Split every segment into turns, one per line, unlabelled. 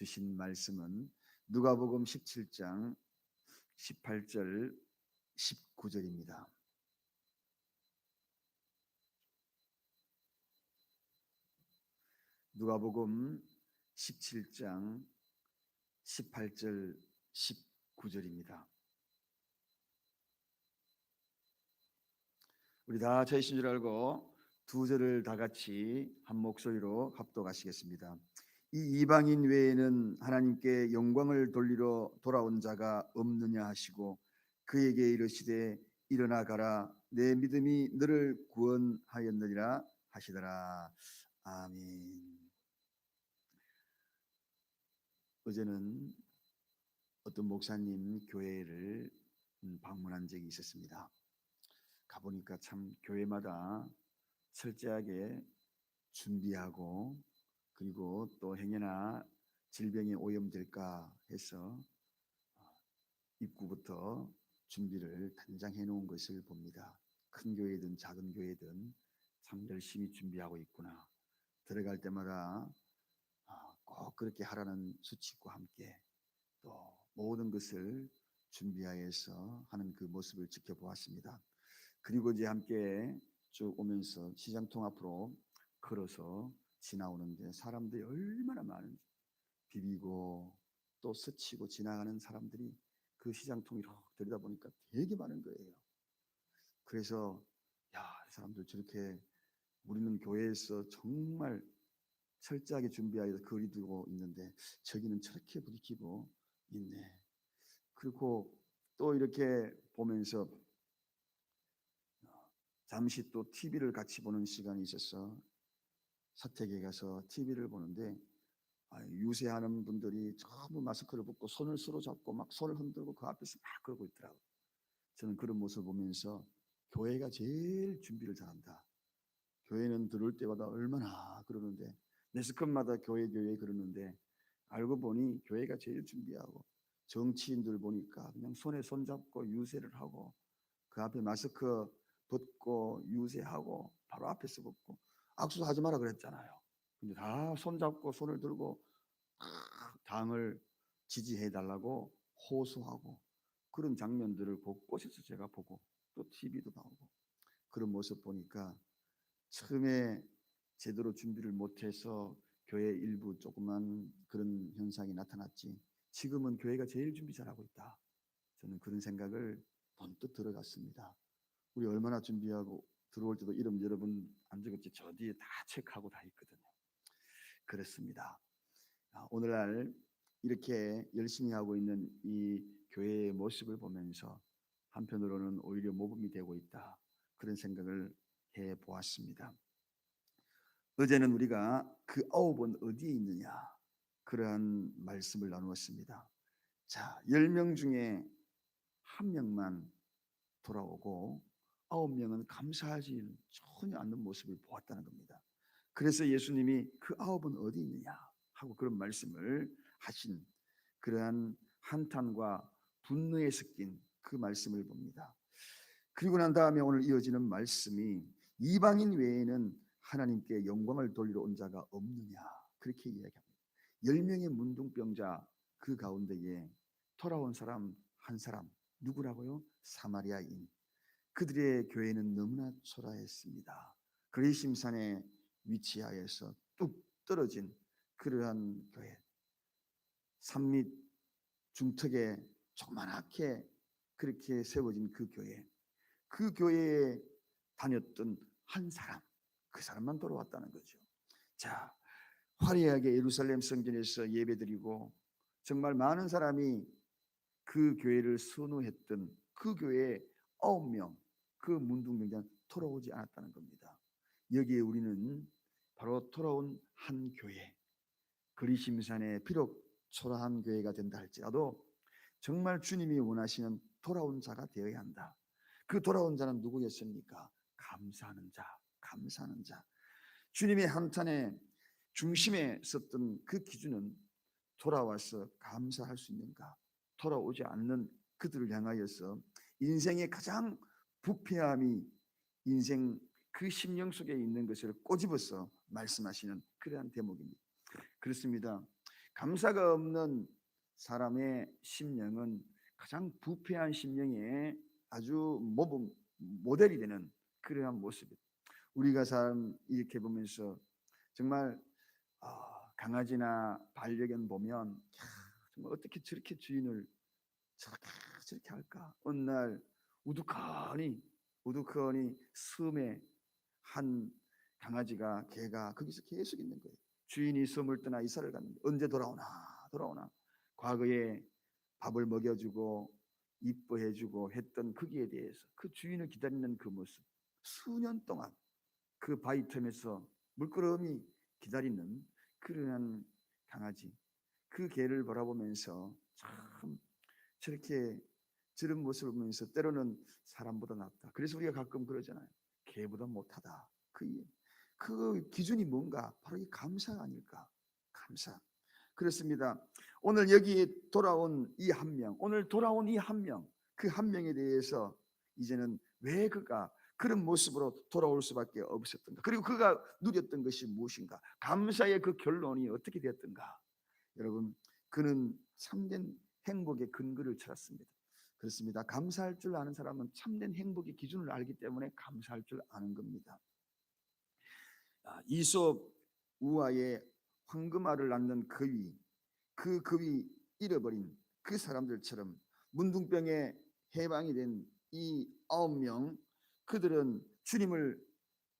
주신 말씀은 누가복음 17장 18절 19절입니다. 누가복음 17장 18절 19절입니다. 우리 다 저희신 줄 알고 두 절을 다 같이 한 목소리로 합독하시겠습니다. 이 이방인 외에는 하나님께 영광을 돌리러 돌아온 자가 없느냐 하시고 그에게 이르시되 일어나 가라 내 믿음이 너를 구원하였느니라 하시더라. 아멘. 어제는 어떤 목사님 교회를 방문한 적이 있었습니다. 가보니까 참 교회마다 철저하게 준비하고 그리고 또 행여나 질병에 오염될까 해서 입구부터 준비를 단장해 놓은 것을 봅니다. 큰 교회든 작은 교회든 참 열심히 준비하고 있구나. 들어갈 때마다 꼭 그렇게 하라는 수칙과 함께 또 모든 것을 준비하여서 하는 그 모습을 지켜보았습니다. 그리고 이제 함께 쭉 오면서 시장통 앞으로 걸어서 지나오는데 사람들이 얼마나 많은지 비비고 또 스치고 지나가는 사람들이 그 시장통을 들여다보니까 되게 많은 거예요. 그래서 야, 사람들 저렇게 우리는 교회에서 정말 철저하게 준비하여 거리 두고 있는데 저기는 저렇게 부딪히고 있네. 그리고 또 이렇게 보면서 잠시 또 TV를 같이 보는 시간이 있어서 사택에 가서 TV를 보는데 유세하는 분들이 전부 마스크를 벗고 손을 서로 잡고 막 손을 흔들고 그 앞에서 막 그러고 있더라고요. 저는 그런 모습을 보면서 교회가 제일 준비를 잘한다. 교회는 들어올 때마다 얼마나 그러는데 매스컷마다 교회 그러는데 알고 보니 교회가 제일 준비하고 정치인들 보니까 그냥 손에 손 잡고 유세를 하고 그 앞에 마스크 벗고 유세하고 바로 앞에서 벗고 악수하지 마라 그랬잖아요. 근데 다 손잡고 손을 들고 당을 지지해 달라고 호소하고 그런 장면들을 곳곳에서 제가 보고 또 TV도 나오고 그런 모습 보니까 처음에 제대로 준비를 못해서 교회 일부 조그만 그런 현상이 나타났지 지금은 교회가 제일 준비 잘하고 있다. 저는 그런 생각을 번뜩 들어갔습니다. 우리 얼마나 준비하고 들어올 때도 이름 여러분 안 적었지 저 뒤에 다 체크하고 다 있거든요. 그렇습니다. 오늘날 이렇게 열심히 하고 있는 이 교회의 모습을 보면서 한편으로는 오히려 모범이 되고 있다. 그런 생각을 해 보았습니다. 어제는 우리가 그 9은 어디에 있느냐 그러한 말씀을 나누었습니다. 자, 10명 중에 1명만 돌아오고 9명은 감사하지 전혀 않는 모습을 보았다는 겁니다. 그래서 예수님이 그 9은 어디 있느냐 하고 그런 말씀을 하신 그러한 한탄과 분노에 섞인 그 말씀을 봅니다. 그리고 난 다음에 오늘 이어지는 말씀이 이방인 외에는 하나님께 영광을 돌리러 온 자가 없느냐 그렇게 이야기합니다. 10명의 문둥병자 그 가운데에 돌아온 사람 한 사람 누구라고요? 사마리아인. 그들의 교회는 너무나 초라했습니다. 그리심산에 위치하여서 뚝 떨어진 그러한 교회, 산밑 중턱에 조그맣게 그렇게 세워진 그 교회, 그 교회에 다녔던 한 사람, 그 사람만 돌아왔다는 거죠. 자, 화려하게 예루살렘 성전에서 예배드리고 정말 많은 사람이 그 교회를 선호했던 그 교회에 9명 그 문둥병자는 돌아오지 않았다는 겁니다. 여기에 우리는 바로 돌아온 한 교회, 그리심산에 비록 초라한 교회가 된다 할지라도 정말 주님이 원하시는 돌아온 자가 되어야 한다. 그 돌아온 자는 누구였습니까? 감사하는 자, 감사하는 자. 주님의 한탄의 중심에 섰던 그 기준은 돌아와서 감사할 수 있는가? 돌아오지 않는 그들을 향하여서 인생의 가장 부패함이 인생 그 심령 속에 있는 것을 꼬집어서 말씀하시는 그러한 대목입니다. 그렇습니다. 감사가 없는 사람의 심령은 가장 부패한 심령의 아주 모델이 되는 그러한 모습이에요. 우리가 삶 이렇게 보면서 정말 강아지나 반려견 보면 정말 어떻게 저렇게 주인을 저렇게 할까? 어느 날 우두커니 섬에 한 강아지가 개가 거기서 계속 있는 거예요. 주인이 섬을 떠나 이사를 갔는데 언제 돌아오나. 과거에 밥을 먹여주고 이뻐해주고 했던 거기에 대해서 그 주인을 기다리는 그 모습, 수년 동안 그 바위 틈에서 물끄러미 기다리는 그러한 강아지, 그 개를 바라보면서 참 저런 모습을 보면서 때로는 사람보다 낫다. 그래서 우리가 가끔 그러잖아요. 개보다 못하다. 그 기준이 뭔가? 바로 이 감사가 아닐까? 감사. 그렇습니다. 오늘 여기에 돌아온 이 한 명, 그 한 명에 대해서 이제는 왜 그가 그런 모습으로 돌아올 수밖에 없었던가? 그리고 그가 누렸던 것이 무엇인가? 감사의 그 결론이 어떻게 되었던가? 여러분, 그는 참된 행복의 근거를 찾았습니다. 그렇습니다. 감사할 줄 아는 사람은 참된 행복의 기준을 알기 때문에 감사할 줄 아는 겁니다. 이솝 우화에 황금알을 낳는 그 그위 잃어버린 그 사람들처럼 문둥병에 해방이 된 이 9명, 그들은 주님을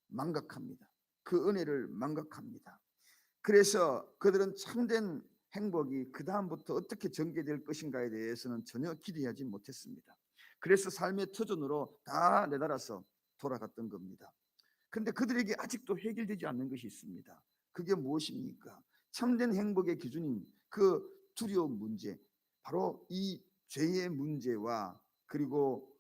망각합니다. 그 은혜를 망각합니다. 그래서 그들은 참된 행복이 그 다음부터 어떻게 전개될 것인가에 대해서는 전혀 기대하지 못했습니다. 그래서 삶의 터전으로 다 내달아서 돌아갔던 겁니다. 그런데 그들에게 아직도 해결되지 않는 것이 있습니다. 그게 무엇입니까? 참된 행복의 기준인 그 두려움 문제, 바로 이 죄의 문제와 그리고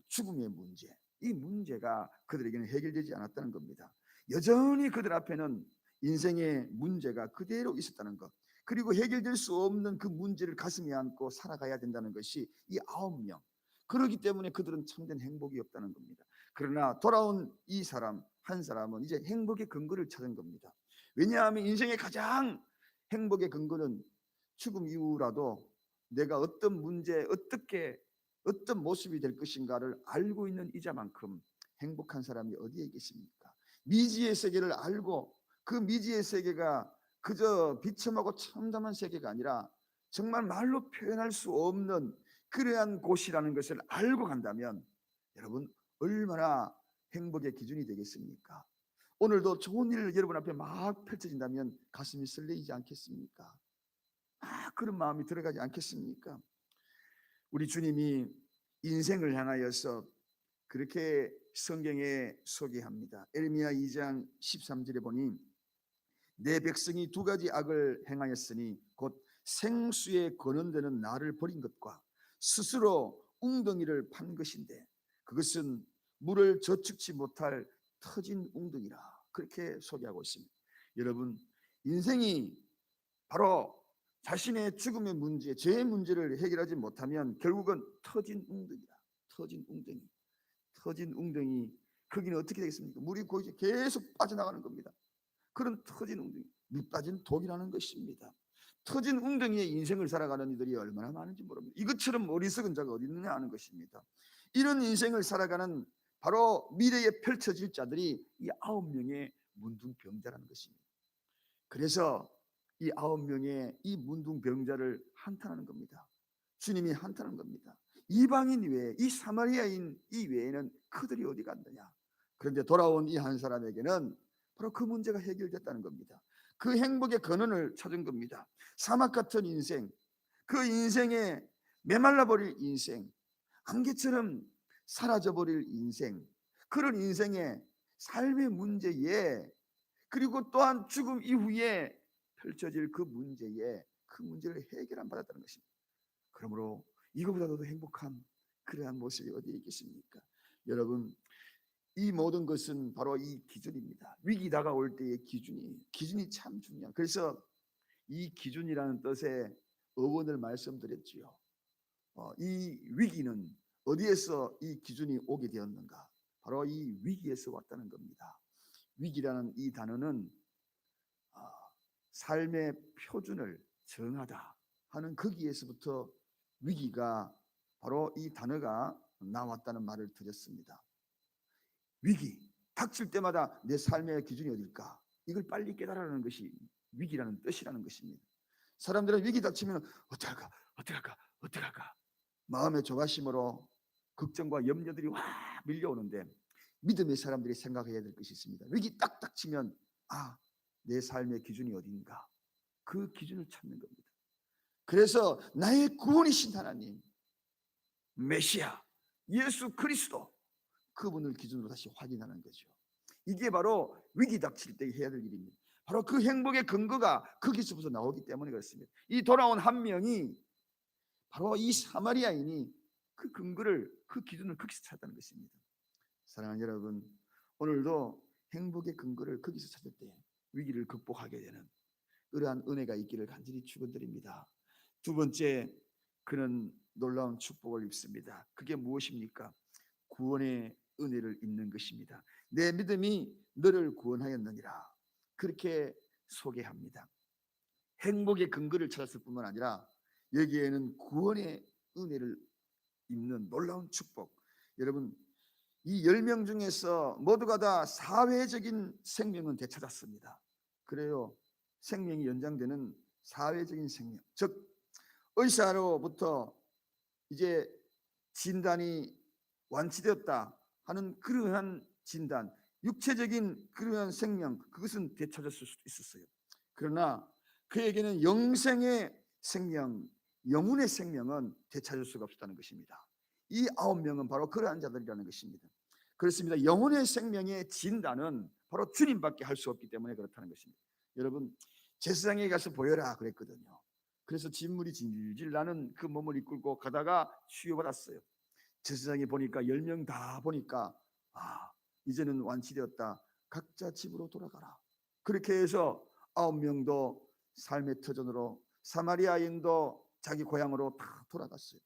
죽음의 문제, 이 문제가 그들에게는 해결되지 않았다는 겁니다. 여전히 그들 앞에는 인생의 문제가 그대로 있었다는 것, 그리고 해결될 수 없는 그 문제를 가슴에 안고 살아가야 된다는 것이 이 9명. 그렇기 때문에 그들은 참된 행복이 없다는 겁니다. 그러나 돌아온 이 사람 한 사람은 이제 행복의 근거를 찾은 겁니다. 왜냐하면 인생의 가장 행복의 근거는 죽음 이후라도 내가 어떤 문제, 어떤 모습이 될 것인가를 알고 있는 이자만큼 행복한 사람이 어디에 있겠습니까? 미지의 세계를 알고 그 미지의 세계가 그저 비참하고 참담한 세계가 아니라 정말 말로 표현할 수 없는 그러한 곳이라는 것을 알고 간다면 여러분 얼마나 행복의 기준이 되겠습니까? 오늘도 좋은 일 여러분 앞에 막 펼쳐진다면 가슴이 설레이지 않겠습니까? 그런 마음이 들어가지 않겠습니까? 우리 주님이 인생을 향하여서 그렇게 성경에 소개합니다. 에레미야 2장 13절에 보니 내 백성이 두 가지 악을 행하였으니 곧 생수에 거는데는 나를 버린 것과 스스로 웅덩이를 판 것인데 그것은 물을 저축치 못할 터진 웅덩이라, 그렇게 소개하고 있습니다. 여러분, 인생이 바로 자신의 죽음의 문제, 죄의 문제를 해결하지 못하면 결국은 터진 웅덩이다. 터진 웅덩이. 거기는 어떻게 되겠습니까? 물이 거기서 계속 빠져나가는 겁니다. 그런 터진 웅덩이, 밑 빠진 독이라는 것입니다. 터진 웅덩이에 인생을 살아가는 이들이 얼마나 많은지 모릅니다. 이것처럼 어리석은 자가 어디 있느냐 하는 것입니다. 이런 인생을 살아가는 바로 미래에 펼쳐질 자들이 이 9명의 문둥병자라는 것입니다. 그래서 이 9명의 이 문둥병자를 한탄하는 겁니다. 주님이 한탄하는 겁니다. 이방인 외에, 이 사마리아인 이 외에는 그들이 어디 갔느냐. 그런데 돌아온 이 한 사람에게는 바로 그 문제가 해결됐다는 겁니다. 그 행복의 근원을 찾은 겁니다. 사막 같은 인생, 그 인생에 메말라버릴 인생, 안개처럼 사라져버릴 인생, 그런 인생의 삶의 문제에, 그리고 또한 죽음 이후에 펼쳐질 그 문제에, 그 문제를 해결 안 받았다는 것입니다. 그러므로 이거보다도 행복한 그러한 모습이 어디에 있겠습니까? 여러분, 이 모든 것은 바로 이 기준입니다. 위기 다가올 때의 기준이 참 중요한. 그래서 이 기준이라는 뜻의 어원을 말씀드렸지요. 이 위기는 어디에서 이 기준이 오게 되었는가? 바로 이 위기에서 왔다는 겁니다. 위기라는 이 단어는 삶의 표준을, 정하다 하는 거기에서부터 위기가, 바로 이 단어가 나왔다는 말을 드렸습니다. 위기, 닥칠 때마다 내 삶의 기준이 어딜까? 이걸 빨리 깨달으라는 것이 위기라는 뜻이라는 것입니다. 사람들은 위기 닥치면 어떡할까, 어떡할까, 어떡할까, 마음의 조바심으로 걱정과 염려들이 와 밀려오는데, 믿음의 사람들이 생각해야 될 것이 있습니다. 위기 딱 닥치면 내 삶의 기준이 어딘가, 그 기준을 찾는 겁니다. 그래서 나의 구원이신 하나님, 메시아 예수 그리스도, 그분을 기준으로 다시 확인하는 거죠. 이게 바로 위기 닥칠 때 해야 될 일입니다. 바로 그 행복의 근거가 거기서부터 나오기 때문에 그렇습니다. 이 돌아온 한 명이, 바로 이 사마리아인이 그 근거를, 그 기준을 거기서 찾았다는 것입니다. 사랑하는 여러분, 오늘도 행복의 근거를 거기서 찾을 때 위기를 극복하게 되는 그러한 은혜가 있기를 간절히 축원드립니다. 두 번째, 그는 놀라운 축복을 입습니다. 그게 무엇입니까? 구원의 은혜를 입는 것입니다. 내 믿음이 너를 구원하였느니라, 그렇게 소개합니다. 행복의 근거를 찾았을 뿐만 아니라 여기에는 구원의 은혜를 입는 놀라운 축복. 여러분, 이 10명 중에서 모두가 다 사회적인 생명은 되찾았습니다. 그래요, 생명이 연장되는 사회적인 생명, 즉 의사로부터 이제 진단이 완치되었다 하는 그러한 진단, 육체적인 그러한 생명, 그것은 되찾았을 수도 있었어요. 그러나 그에게는 영생의 생명, 영혼의 생명은 되찾을 수가 없었다는 것입니다. 이 9명은 바로 그러한 자들이라는 것입니다. 그렇습니다. 영혼의 생명의 진단은 바로 주님밖에 할 수 없기 때문에 그렇다는 것입니다. 여러분, 제사장에 가서 보여라 그랬거든요. 그래서 진물이 질질 나는 그 몸을 이끌고 가다가 치유받았어요. 제사장이 보니까 10명 다 보니까 이제는 완치되었다, 각자 집으로 돌아가라. 그렇게 해서 9명도 삶의 터전으로, 사마리아인도 자기 고향으로 다 돌아갔어요.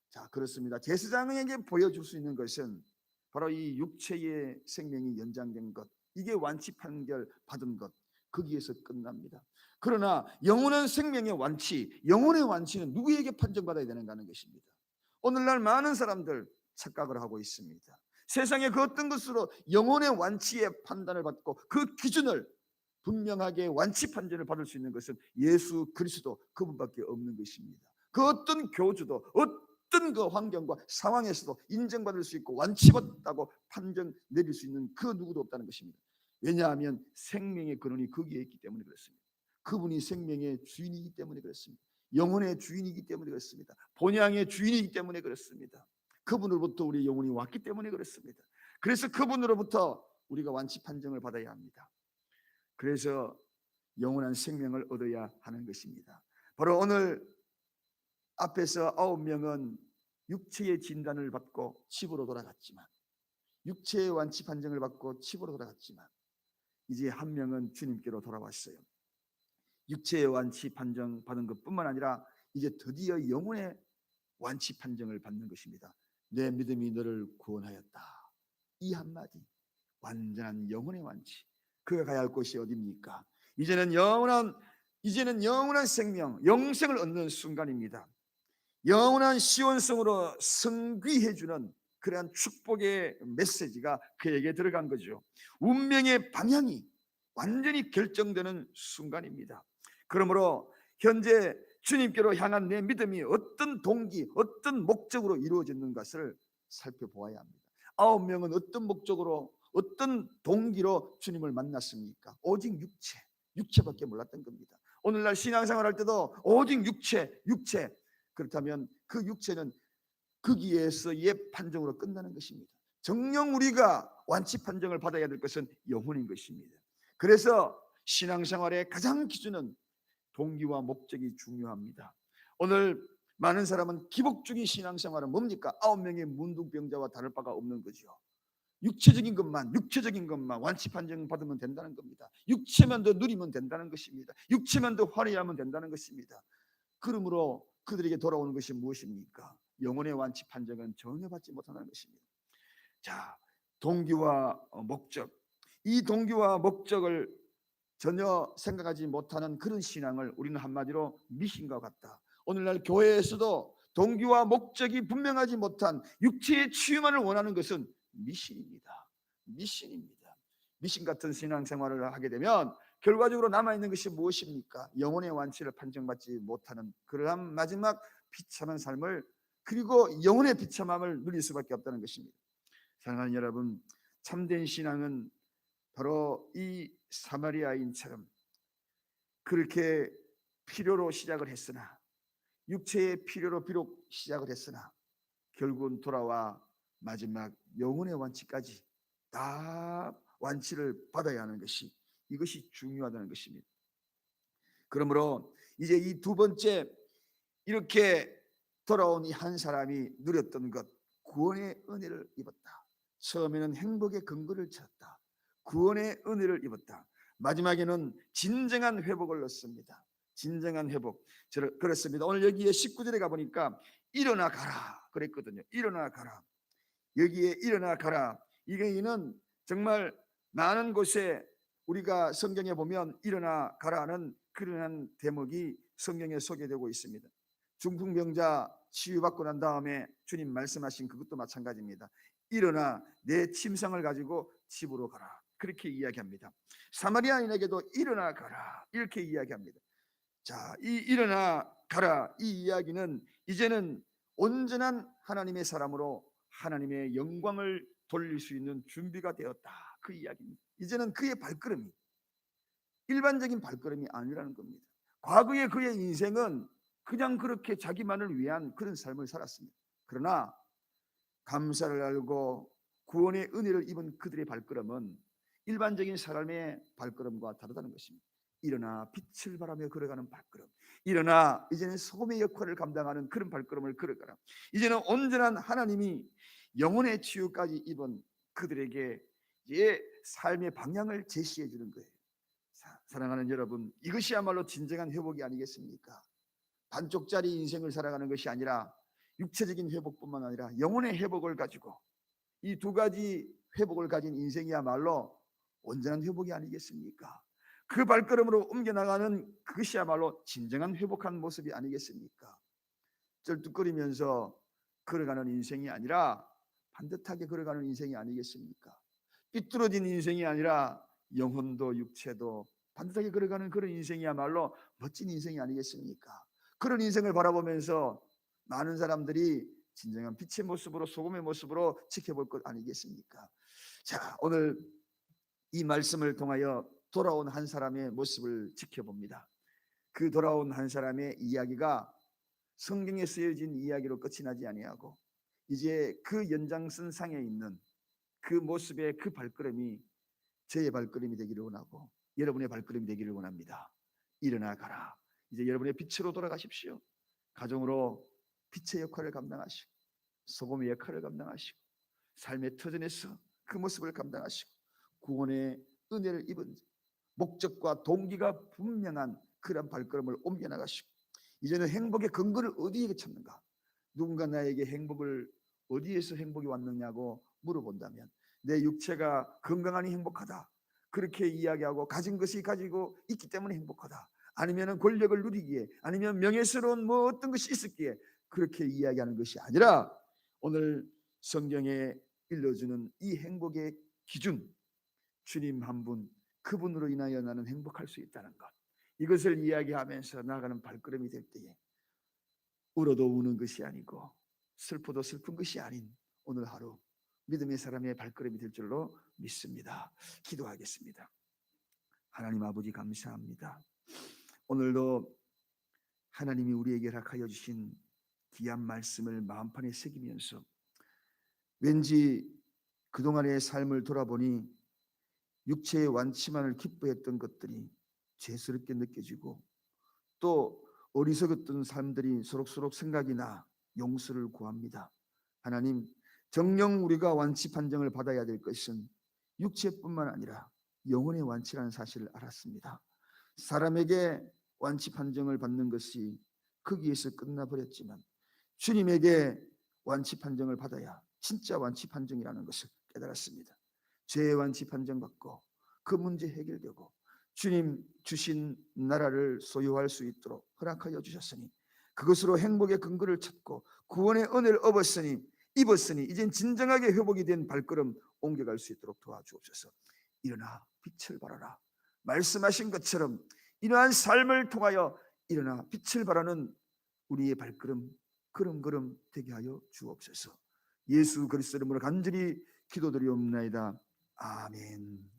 자, 그렇습니다. 제사장에게 보여줄 수 있는 것은 바로 이 육체의 생명이 연장된 것, 이게 완치 판결 받은 것, 거기에서 끝납니다. 그러나 영원한 생명의 완치, 영혼의 완치는 누구에게 판정받아야 되는가 하는 것입니다. 오늘날 많은 사람들 착각을 하고 있습니다. 세상의 그 어떤 것으로 영혼의 완치의 판단을 받고 그 기준을 분명하게 완치 판정을 받을 수 있는 것은 예수 그리스도, 그분밖에 없는 것입니다. 그 어떤 교주도 어떤 그 환경과 상황에서도 인정받을 수 있고 완치받았다고 판정 내릴 수 있는 그 누구도 없다는 것입니다. 왜냐하면 생명의 근원이 거기에 있기 때문에 그렇습니다. 그분이 생명의 주인이기 때문에 그렇습니다. 영혼의 주인이기 때문에 그렇습니다. 본향의 주인이기 때문에 그렇습니다. 그분으로부터 우리 영혼이 왔기 때문에 그렇습니다. 그래서 그분으로부터 우리가 완치 판정을 받아야 합니다. 그래서 영원한 생명을 얻어야 하는 것입니다. 바로 오늘 앞에서 9명은 육체의 진단을 받고 집으로 돌아갔지만, 육체의 완치 판정을 받고 집으로 돌아갔지만, 이제 한 명은 주님께로 돌아왔어요. 육체의 완치 판정 받은 것뿐만 아니라 이제 드디어 영혼의 완치 판정을 받는 것입니다. 내 믿음이 너를 구원하였다, 이 한마디, 완전한 영혼의 완치. 그가 가야 할 곳이 어디입니까? 이제는 영원한 생명, 영생을 얻는 순간입니다. 영원한 시온성으로 승귀해주는 그러한 축복의 메시지가 그에게 들어간 거죠. 운명의 방향이 완전히 결정되는 순간입니다. 그러므로 현재 주님께로 향한 내 믿음이 어떤 동기, 어떤 목적으로 이루어지는 것을 살펴보아야 합니다. 9명은 어떤 목적으로, 어떤 동기로 주님을 만났습니까? 오직 육체밖에 몰랐던 겁니다. 오늘날 신앙생활 할 때도 오직 육체. 그렇다면 그 육체는 거기에서의 판정으로 끝나는 것입니다. 정녕 우리가 완치 판정을 받아야 될 것은 영혼인 것입니다. 그래서 신앙생활의 가장 기준은 동기와 목적이 중요합니다. 오늘 많은 사람은 기복적인 신앙생활은 뭡니까? 9명의 문둥병자와 다를 바가 없는 거죠. 육체적인 것만 완치 판정 받으면 된다는 겁니다. 육체만 더 누리면 된다는 것입니다. 육체만 더 화려하면 된다는 것입니다. 그러므로 그들에게 돌아오는 것이 무엇입니까? 영혼의 완치 판정은 전혀 받지 못하는 것입니다. 자, 동기와 목적, 이 동기와 목적을 전혀 생각하지 못하는 그런 신앙을 우리는 한마디로 미신과 같다. 오늘날 교회에서도 동기와 목적이 분명하지 못한 육체의 치유만을 원하는 것은 미신입니다. 미신입니다. 미신 같은 신앙생활을 하게 되면 결과적으로 남아있는 것이 무엇입니까? 영혼의 완치를 판정받지 못하는 그러한 마지막 비참한 삶을, 그리고 영혼의 비참함을 누릴 수밖에 없다는 것입니다. 사랑하는 여러분, 참된 신앙은 바로 이 사마리아인처럼 그렇게 필요로 시작을 했으나, 육체의 필요로 비록 시작을 했으나 결국은 돌아와 마지막 영혼의 완치까지 다 완치를 받아야 하는 것이, 이것이 중요하다는 것입니다. 그러므로 이제 이 두 번째, 이렇게 돌아온 이 한 사람이 누렸던 것, 구원의 은혜를 입었다. 처음에는 행복의 근거를 찾았다. 구원의 은혜를 입었다. 마지막에는 진정한 회복을 얻습니다. 진정한 회복. 그렇습니다. 오늘 여기에 19절에 가보니까 일어나 가라 그랬거든요. 일어나 가라. 여기에 일어나 가라, 이게는 정말 많은 곳에 우리가 성경에 보면 일어나 가라는 그러한 대목이 성경에 소개되고 있습니다. 중풍병자 치유받고 난 다음에 주님 말씀하신 그것도 마찬가지입니다. 일어나 내 침상을 가지고 집으로 가라, 그렇게 이야기합니다. 사마리아인에게도 일어나 가라 이렇게 이야기합니다. 자, 이 일어나 가라 이 이야기는 이제는 온전한 하나님의 사람으로 하나님의 영광을 돌릴 수 있는 준비가 되었다, 그 이야기입니다. 이제는 그의 발걸음이 일반적인 발걸음이 아니라는 겁니다. 과거의 그의 인생은 그냥 그렇게 자기만을 위한 그런 삶을 살았습니다. 그러나 감사를 알고 구원의 은혜를 입은 그들의 발걸음은 일반적인 사람의 발걸음과 다르다는 것입니다. 일어나 빛을 발하며 걸어가는 발걸음, 일어나 이제는 소금의 역할을 감당하는 그런 발걸음을 걸어가라. 이제는 온전한 하나님이 영혼의 치유까지 입은 그들에게 이제 삶의 방향을 제시해 주는 거예요. 사랑하는 여러분, 이것이야말로 진정한 회복이 아니겠습니까? 반쪽짜리 인생을 살아가는 것이 아니라 육체적인 회복뿐만 아니라 영혼의 회복을 가지고, 이 두 가지 회복을 가진 인생이야말로 온전한 회복이 아니겠습니까? 그 발걸음으로 옮겨나가는 그것이야말로 진정한 회복한 모습이 아니겠습니까? 쩔뚝거리면서 걸어가는 인생이 아니라 반듯하게 걸어가는 인생이 아니겠습니까? 삐뚤어진 인생이 아니라 영혼도 육체도 반듯하게 걸어가는 그런 인생이야말로 멋진 인생이 아니겠습니까? 그런 인생을 바라보면서 많은 사람들이 진정한 빛의 모습으로, 소금의 모습으로 지켜볼 것 아니겠습니까? 자, 오늘 이 말씀을 통하여 돌아온 한 사람의 모습을 지켜봅니다. 그 돌아온 한 사람의 이야기가 성경에 쓰여진 이야기로 끝이 나지 아니하고 이제 그 연장선상에 있는 그 모습의 그 발걸음이 저의 발걸음이 되기를 원하고 여러분의 발걸음이 되기를 원합니다. 일어나 가라. 이제 여러분의 빛으로 돌아가십시오. 가정으로 빛의 역할을 감당하시고 소금의 역할을 감당하시고 삶의 터전에서 그 모습을 감당하시고 구원의 은혜를 입은 목적과 동기가 분명한 그런 발걸음을 옮겨나가시고 이제는 행복의 근거를 어디에 찾는가? 누군가 나에게 행복을 어디에서 행복이 왔느냐고 물어본다면 내 육체가 건강하니 행복하다, 그렇게 이야기하고 가진 것이 가지고 있기 때문에 행복하다, 아니면 권력을 누리기에, 아니면 명예스러운 뭐 어떤 것이 있었기에 그렇게 이야기하는 것이 아니라 오늘 성경에 일러주는 이 행복의 기준, 주님 한 분, 그분으로 인하여 나는 행복할 수 있다는 것, 이것을 이야기하면서 나아가는 발걸음이 될 때에 울어도 우는 것이 아니고 슬퍼도 슬픈 것이 아닌 오늘 하루 믿음의 사람의 발걸음이 될 줄로 믿습니다. 기도하겠습니다. 하나님 아버지, 감사합니다. 오늘도 하나님이 우리에게 허락하여 주신 귀한 말씀을 마음판에 새기면서 왠지 그동안의 삶을 돌아보니 육체의 완치만을 기뻐했던 것들이 죄스럽게 느껴지고 또 어리석었던 삶들이 소록소록 생각이 나 용서를 구합니다. 하나님, 정녕 우리가 완치 판정을 받아야 될 것은 육체뿐만 아니라 영혼의 완치라는 사실을 알았습니다. 사람에게 완치 판정을 받는 것이 거기에서 끝나버렸지만 주님에게 완치 판정을 받아야 진짜 완치 판정이라는 것을 깨달았습니다. 죄의 완치 판정 받고 그 문제 해결되고 주님 주신 나라를 소유할 수 있도록 허락하여 주셨으니 그것으로 행복의 근거를 찾고 구원의 은혜를 입었으니 이젠 진정하게 회복이 된 발걸음 옮겨갈 수 있도록 도와주옵소서. 일어나 빛을 발하라. 말씀하신 것처럼 이러한 삶을 통하여 일어나 빛을 발하는 우리의 발걸음 걸음걸음 되게 하여 주옵소서. 예수 그리스도 이름으로 간절히 기도드리옵나이다. 아멘.